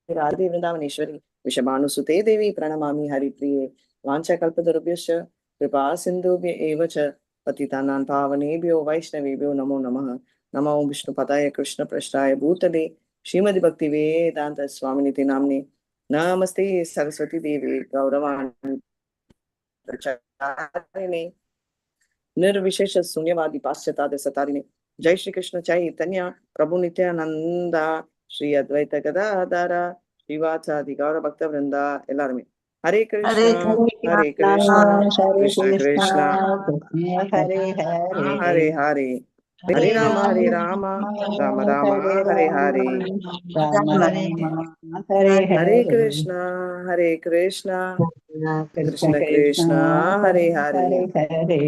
राधे वृंदावनेश्वरी विषभानुसुते देवी प्रणमामि हरिप्रिये वाञ्छाकल्पतरुभ्यश्च कृपा सिन्धुभ्य एव च पतितानां पावनेभ्यो वैष्णवेभ्यो नमो नमः। नमो विष्णुपदाय कृष्णपृष्ठाय भूतले श्रीमद्भक्तिवेदान्त स्वामिनिति नाम्ने नमस्ते सरस्वती देवी गौरवाणी प्रचारिणे निर्विशेष शून्यवादी पाश्चात्य सतारिणे जय श्री कृष्ण चैतन्य प्रभु नित्यानंद श्री अद्वैत गदाधर श्रीवासादि गौर भक्त वृंदा எல்லாருமே हरे कृष्ण कृष्ण कृष्ण हरे हरे हरे हरे राम राम राम हरे हरे हरे कृष्ण कृष्ण कृष्ण हरे हरे हरे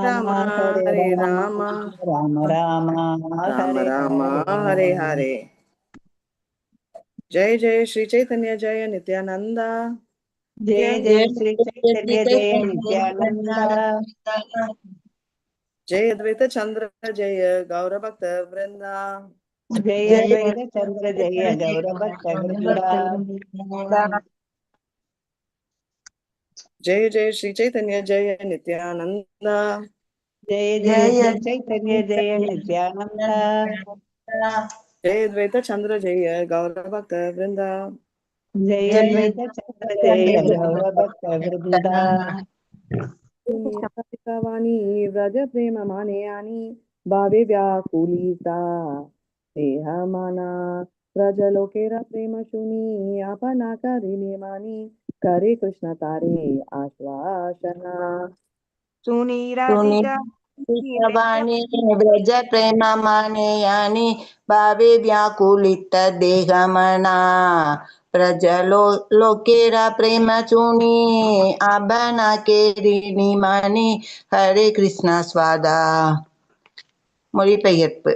राम हरे राम राम राम हरे हरे। जय जय श्री चैतन्य जय नित्यानंद जय जय श्री चैतन्य जय नित्यानंद जय अद्वैत चंद्र जय गौर भक्त वृंदा जय अद्वैत चंद्र जय गौर भक्त वृंदा जय जय श्री चैतन्य जय नित्यानंद जय जय श्री चैतन्य जय नित्यानंद जय अद्वैत चंद्र जय गौर भक्त वृंदा जय अद्वैत चंद्र जय गौर भक्त वृंदा वाणी व्रज प्रेम माने आनी भावे व्याकुलिता देह माना व्रज लोकेरा प्रेम शुनी आपना करिने मानी करे कृष्ण तारे आश्वासना सुनी राधिका वाणी व्रज प्रेम माने यानी भावे व्याकुलित देहमना प्रजलो लोकेरा प्रेम चूनी आभना केरिनी मानी हरे कृष्णा स्वादा மொழிபெயர்ப்பு.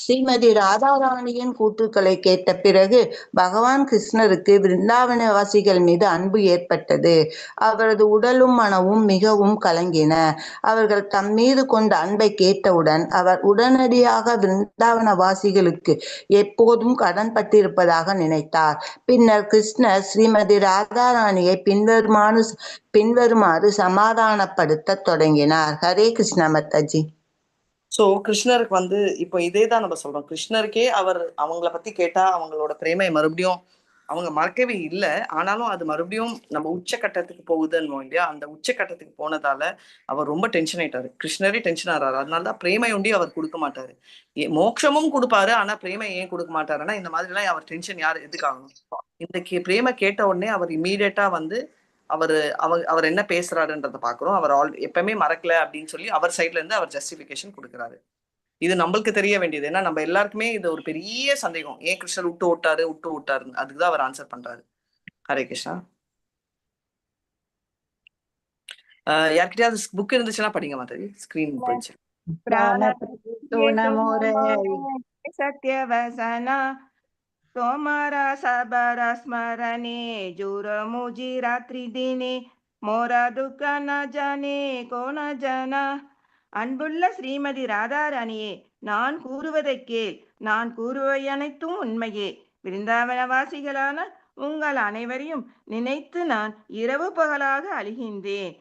ஸ்ரீமதி ராதாராணியின் கூற்றுக்களை கேட்ட பிறகு பகவான் கிருஷ்ணருக்கு பிருந்தாவனவாசிகள் மீது அன்பு ஏற்பட்டது. அவரது உடலும் மனமும் மிகவும் கலங்கின. அவர்கள் தம் மீது கொண்ட அன்பை கேட்டவுடன் அவர் உடனடியாக பிருந்தாவனவாசிகளுக்கு எப்போதும் கடன் பட்டிருப்பதாக நினைத்தார். பின்னர் கிருஷ்ணர் ஸ்ரீமதி ராதாராணியை பின்வருமாறு சமாதானப்படுத்த தொடங்கினார். ஹரே கிருஷ்ண மாதாஜி. சோ கிருஷ்ணருக்கு இப்போ இதேதான் நம்ம சொல்றோம். கிருஷ்ணருக்கே அவங்கள பத்தி கேட்டா அவங்களோட பிரேமை மறுபடியும் அவங்க மறக்கவே இல்லை. ஆனாலும் அது மறுபடியும் நம்ம உச்சக்கட்டத்துக்கு போகுதுன்னு இல்லையா, அந்த உச்சக்கட்டத்துக்கு போனதால அவர் ரொம்ப டென்ஷன் ஆயிட்டாரு. கிருஷ்ணரே டென்ஷன் ஆறாரு. அதனாலதான் பிரேமை ஒண்டி அவர் கொடுக்க மாட்டாரு. மோட்சமும் கொடுப்பாரு, ஆனா பிரேமை ஏன் கொடுக்க மாட்டாருன்னா இந்த மாதிரி எல்லாம் அவர் டென்ஷன் யார் எதுக்காகணும். இந்த பிரேமை கேட்ட உடனே அவர் இமீடியட்டா அவர் என்ன பேசுறாருன்றத பாக்குறோம். அவர் எப்பவுமே மறக்கல அப்படின்னு சொல்லி அவர் சைட்ல இருந்து அவர் ஜஸ்டிபிகேஷன் கொடுக்குறாரு. இது நம்மளுக்கு தெரிய வேண்டியது. ஏன்னா நம்ம எல்லாருக்குமே இது ஒரு பெரிய சந்தேகம், ஏன் கிருஷ்ணர் விட்டு விட்டாருன்னு. அதுக்குதான் அவர் ஆன்சர் பண்றாரு. ஹரே கிருஷ்ணா. யார்கிட்டயாவது புக் இருந்துச்சுன்னா படிங்க மாதாஜி. ஸ்கிரீன் போயிடுச்சு. சத்யவசனா तोमारा सबरा स्मरणे जुर मुझी रात्रि दिने मोरा दुख न जाने कोन जना. அன்புள்ள ஸ்ரீமதி ராதாராணியே, நான் கூறுவதை கேள். நான் கூறுவை அனைத்தும் உண்மையே. பிருந்தாவனவாசிகளான உங்கள் அனைவரையும் நினைத்து நான் இரவு பகலாக அழுகின்றேன்.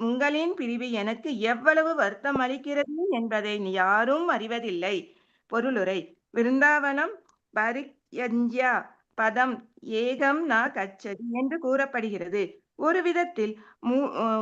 உங்களின் பிரிவு எனக்கு எவ்வளவு வருத்தம் அளிக்கிறது என்பதை யாரும் அறிவதில்லை. பொருளுரை. பிருந்தாவனம் பரிக்யஞ்யா பதம் ஏகம் ந கச்சதி என்று கூறப்படுகிறது. ஒரு விதத்தில்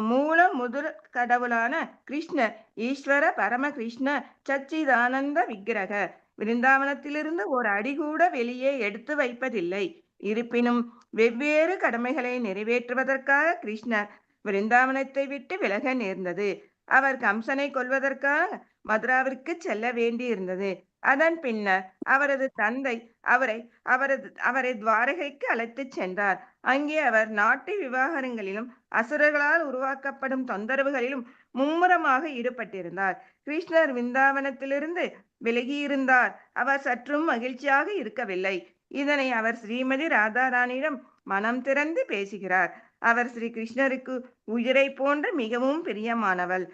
மூல முதல் கடவுளான கிருஷ்ணர் ஈஸ்வர பரம கிருஷ்ண சச்சிதானந்த விக்கிரக பிருந்தாவனத்திலிருந்து ஒரு அடி கூட வெளியே எடுத்து வைப்பதில்லை. இருப்பினும் வெவ்வேறு கடமைகளை நிறைவேற்றுவதற்காக கிருஷ்ணர் பிருந்தாவனத்தை விட்டு விலக நேர்ந்தது. அவர் கம்சனை கொல்வதற்காக மதுராவிற்கு செல்ல வேண்டியிருந்தது. அதன் பின்னர் அவரது தந்தை அவரை துவாரகைக்கு அழைத்துச் சென்றார். அங்கே அவர் நாட்டு விவகாரங்களிலும் அசுரர்களால் உருவாக்கப்படும் தொந்தரவுகளிலும் மும்முரமாக ஈடுபட்டிருந்தார். கிருஷ்ணர் விருந்தாவனத்திலிருந்து விலகியிருந்தார். அவர் சற்றும் மகிழ்ச்சியாக இருக்கவில்லை. இதனை அவர் ஸ்ரீமதி ராதாராணியிடம் மனம் திறந்து பேசுகிறார். அவர் ஸ்ரீ கிருஷ்ணருக்கு உயிரை போன்று மிகவும் பிரியமானவள்.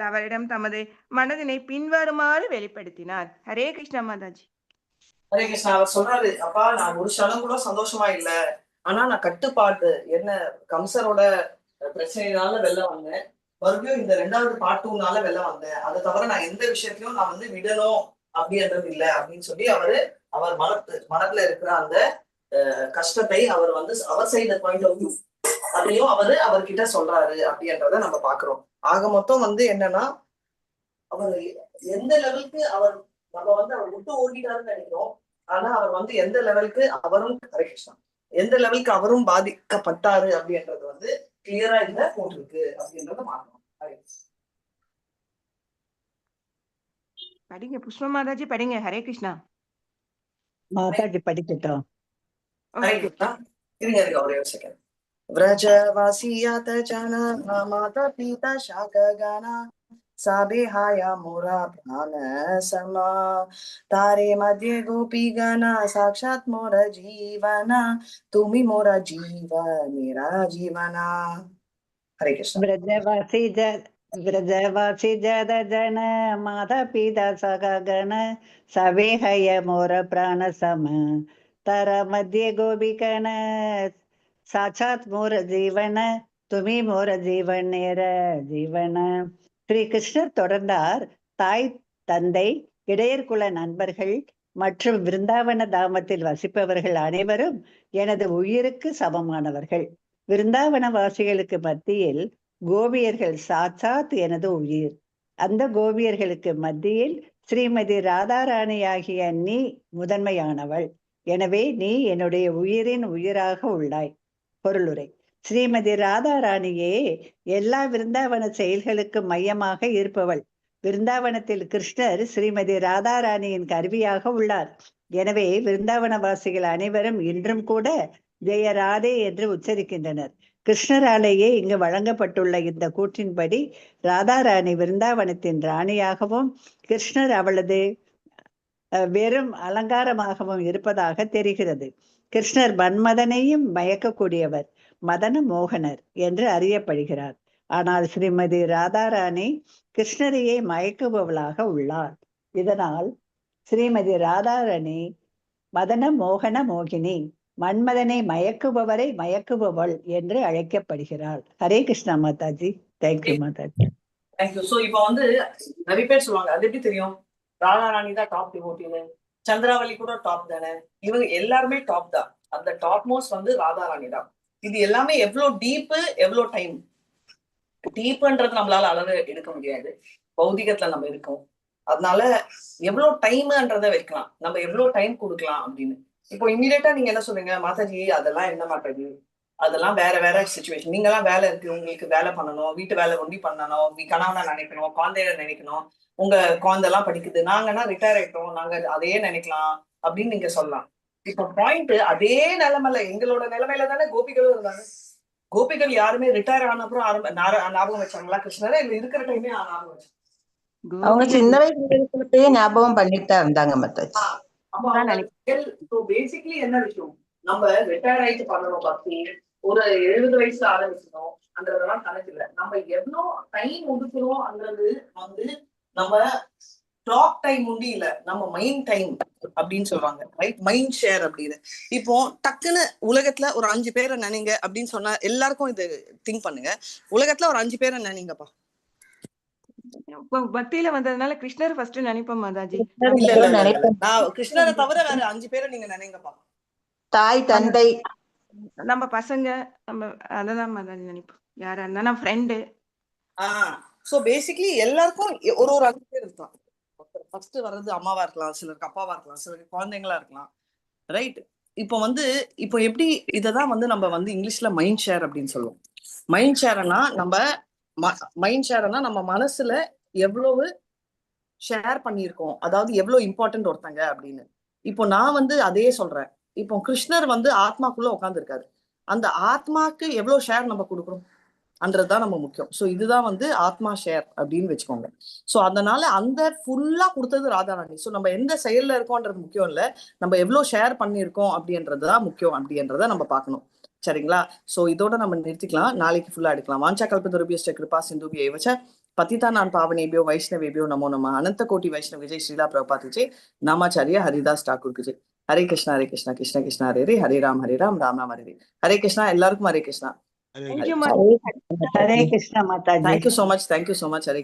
அவரிடம் தமது மனதினை பின்வருமாறு வெளிப்படுத்தினார். ஹரே கிருஷ்ண மாதாஜி. ஹரே கிருஷ்ணா. அவர் சொல்றாரு, அப்பா நான் ஒரு க்ஷணம் கூட சந்தோஷமா இல்ல. ஆனா நான் கட்டுப்பாடு என்ன கம்சரோட பிரச்சனையினால வெளில வந்தேன். மறுபடியும் இந்த 2வது பார்ட் 2னால வெளில வந்தேன். அதை தவிர நான் எந்த விஷயத்தையும் நான் வந்து விடணும் அப்படின்றது இல்ல அப்படின்னு சொல்லி அவர் மனதுல இருக்கிற அந்த கஷ்டத்தை அவர் வந்து அவர் செய்த பாயிண்ட் ஆஃப் வியூ அதையும் அவர்கிட்ட சொல்றாரு அப்படின்றத நம்ம பாக்குறோம். ஆக மொத்தம் வந்து என்னன்னா, அவர் எந்த லெவலுக்கு நம்ம வந்து அவர் விட்டு ஓடிட்டாருன்னு நினைக்கிறோம். ஆனா அவர் வந்து எந்த லெவலுக்கு அவரும் எந்த லெவலுக்கு அவரும் பாதிக்கப்பட்டாரு அப்படின்றது வந்து கிளியரா இதுல போட்டிருக்கு அப்படின்றத மாற்றணும். படிங்க புஷ்ப மாதாஜி, படிங்க. ஹரே கிருஷ்ணா. மாதாஜி படிக்கட்டும். ஹரே கிருஷ்ணா. இருங்க ஒரே ஒரு செகண்ட். व्रजवासियात जना माता पिता शाकगणा साबेहाया मोरा प्राण समा तारे मध्ये गोपी गणा साक्षात मोर जीवना तुम्ही मोरा जीव मेरा जीवना. हरे कृष्ण. व्रजवासी जद जन माता पिता सगगण सवेहय मोर प्राण सम तर मध्ये गोपिकन साक्षात मोर जीवन துமி மோர ஜீவன் நேர ஜீவன. ஸ்ரீ கிருஷ்ணர் தொடர்ந்தார், தாய் தந்தை இடையர்குல நண்பர்கள் மற்றும் விருந்தாவன தாமத்தில் வசிப்பவர்கள் அனைவரும் எனது உயிருக்கு சமமானவர்கள். விருந்தாவன வாசிகளுக்கு மத்தியில் கோபியர்கள் சாட்சாத் எனது உயிர். அந்த கோபியர்களுக்கு மத்தியில் ஸ்ரீமதி ராதாராணியாகிய நீ முதன்மையானவள். எனவே நீ என்னுடைய உயிரின் உயிராக உள்ளாய். பொருளுரை. ஸ்ரீமதி ராதாராணியே எல்லா விருந்தாவன செயல்களுக்கும் மையமாக இருப்பவள். விருந்தாவனத்தில் கிருஷ்ணர் ஸ்ரீமதி ராதாராணியின் கருவியாக உள்ளார். எனவே விருந்தாவனவாசிகள் அனைவரும் இன்றும் கூட ஜெயராதே என்று உச்சரிக்கின்றனர். கிருஷ்ணராலேயே இங்கு வழங்கப்பட்டுள்ள இந்த கூற்றின்படி ராதாராணி விருந்தாவனத்தின் ராணியாகவும் கிருஷ்ணர் அவளது வெறும் அலங்காரமாகவும் இருப்பதாக தெரிகிறது. கிருஷ்ணர் மன்மதனையும் மயக்கக்கூடியவர், மதன மோகனர் என்று அறியப்படுகிறார். ஆனால் ஸ்ரீமதி ராதாராணி கிருஷ்ணரையே மயக்குபவளாக உள்ளார். இதனால் ஸ்ரீமதி ராதாராணி மதன மோகன மோகினி, மன்மதனை மயக்குபவரை மயக்குபவள் என்று அழைக்கப்படுகிறாள். Hare Krishna Mataji. Thank you Mataji. Thank you. So இப்போ வந்து நிறைய பேர் சொல்லுவாங்க, அது எப்படி தெரியும் ராதாராணி தான் டாப் டிவோட்டின்னு? சந்திராவளி கூட டாப் தானே. இவங்க எல்லாருமே டாப் தான். அந்த டாப் மோஸ்ட் வந்து ராதாராணி தான். இது எல்லாமே எவ்வளவு டீப்பு, எவ்வளவு டைம் டீப்புன்றது நம்மளால அளவு எடுக்க முடியாது. பௌதிகத்துல நம்ம இருக்கோம். அதனால எவ்வளவு டைம்ன்றத வைக்கலாம், நம்ம எவ்வளவு டைம் கொடுக்கலாம் அப்படின்னு. இப்போ இமீடியட்டா நீங்க என்ன சொல்றீங்க, மாதாஜி அதெல்லாம் என்ன மாட்டாது, அதெல்லாம் வேற சிச்சுவேஷன். நீங்க எல்லாம் வேலை இருக்கு, உங்களுக்கு வேலை பண்ணணும், வீட்டு வேலை ஒண்டி பண்ணணும், கணவனை நினைக்கணும், குழந்தைய நினைக்கணும், உங்க குழந்தைலாம் படிக்குது, நாங்கன்னா ரிட்டையர் ஆயிட்டோம், நாங்க அதையே நினைக்கலாம் அப்படின்னு நீங்க சொல்லலாம். இப்ப பாயிண்ட் அதே நிலைமையில எங்களோட நிலைமையில தானே கோபிகளும் இருந்தாங்க. கோபிகள் யாருமே ரிட்டையர் ஆன அப்புறம் ஞாபகம் வச்சாங்களா கிருஷ்ணரை? இல்ல இருக்கிற டைமே ஞாபகம் வச்சாங்க. அவங்க சின்ன வயசுல இருக்கிறப்பயே ஞாபகம் பண்ணிட்டு தான் இருந்தாங்க மாதாஜி. பேசிக்கலி என்ன விஷயம், நம்ம ரிட்டையர் ஆயிட்டு பண்ணணும் பக்தி, ஒரு 70 வயசுல ஆரம்பிச்சோம் அன்றதெல்லாம் கணக்கு இல்லை. நம்ம எவ்வளவு டைம் ஒதுக்கணும் அன்றது வந்து நம்ம கிளாக் டைம் உண்டு இல்ல, நம்ம மைண்ட் டைம் அப்படின்னு சொல்றாங்க, ரைட்? மைண்ட் ஷேர் அப்படின்னு. இப்போ டக்குன்னு உலகத்துல ஒரு 5 பேரை நினைங்க அப்படின்னு சொன்னா எல்லாருக்கும் இது திங்க் பண்ணுங்க. உலகத்துல ஒரு 5 பேரை நினைங்கப்பா. பக்தியில வந்ததுனால கிருஷ்ணர் ஃபர்ஸ்ட் நினைப்போம் மாதாஜி. நான் கிருஷ்ணரை தவிர வேற 5 பேரை நீங்க நினைங்கப்பா. தாய் தந்தை நம்ம பசங்க, நம்ம அததான் மாதாஜி நினைப்போம். யாரா இருந்தா ஃப்ரெண்டு. சோ பேசிக்கலி எல்லாருக்கும் ஒரு 5 பேர் இருக்கலாம். ஃபர்ஸ்ட் வர்றது அம்மாவா இருக்கலாம், சிலருக்கு அப்பாவா இருக்கலாம், சிலருக்கு குழந்தைங்களா இருக்கலாம், ரைட்? இப்போ எப்படி இததான் வந்து நம்ம வந்து இங்கிலீஷ்ல மைண்ட் ஷேர் அப்படின்னு சொல்லுவோம். மைண்ட் ஷேர்னா நம்ம மனசுல எவ்வளவு ஷேர் பண்ணியிருக்கோம், அதாவது எவ்வளவு இம்பார்ட்டன்ட் ஒருத்தங்க அப்படின்னு. இப்போ நான் வந்து அதே சொல்றேன். இப்போ கிருஷ்ணர் வந்து ஆத்மாக்குள்ள உட்கார்ந்து இருக்காரு. அந்த ஆத்மாக்கு எவ்வளவு ஷேர் நம்ம கொடுக்குறோம் அன்றதுதான் நம்ம முக்கியம். சோ இதுதான் வந்து ஆத்மா ஷேர் அப்படின்னு வச்சுக்கோங்க. சோ அதனால அந்த ஃபுல்லா கொடுத்தது ராதாராணி. சோ நம்ம எந்த செயல்ல இருக்கோம்ன்றது முக்கியம் இல்ல, நம்ம எவ்வளவு ஷேர் பண்ணியிருக்கோம் அப்படின்றதுதான் முக்கியம் அப்படின்றத நம்ம பார்க்கணும். சரிங்களா? சோ இதோட நம்ம நிறுத்திக்கலாம். நாளைக்கு ஃபுல்லா எடுக்கலாம். வாஞ்சா கல்பதருபியஸ்ட கிருபா சிந்துபியைவச்ச पतितानां पावनेभ्यो वैष्णवेभ्यो नमो नमः। अनंत कोटि वैष्णव विजय श्रीला प्रभुपाद की जय। नामाचार्य हरिदास ठाकुर की जय। हरे कृष्णा कृष्ण कृष्ण हरे हरे, हरे राम राम राम हरे हरे। हरे कृष्णा எல்லாருக்கும் Hare Krishna. Thank you Hare Krishna Mata ji. Thank you so much Hare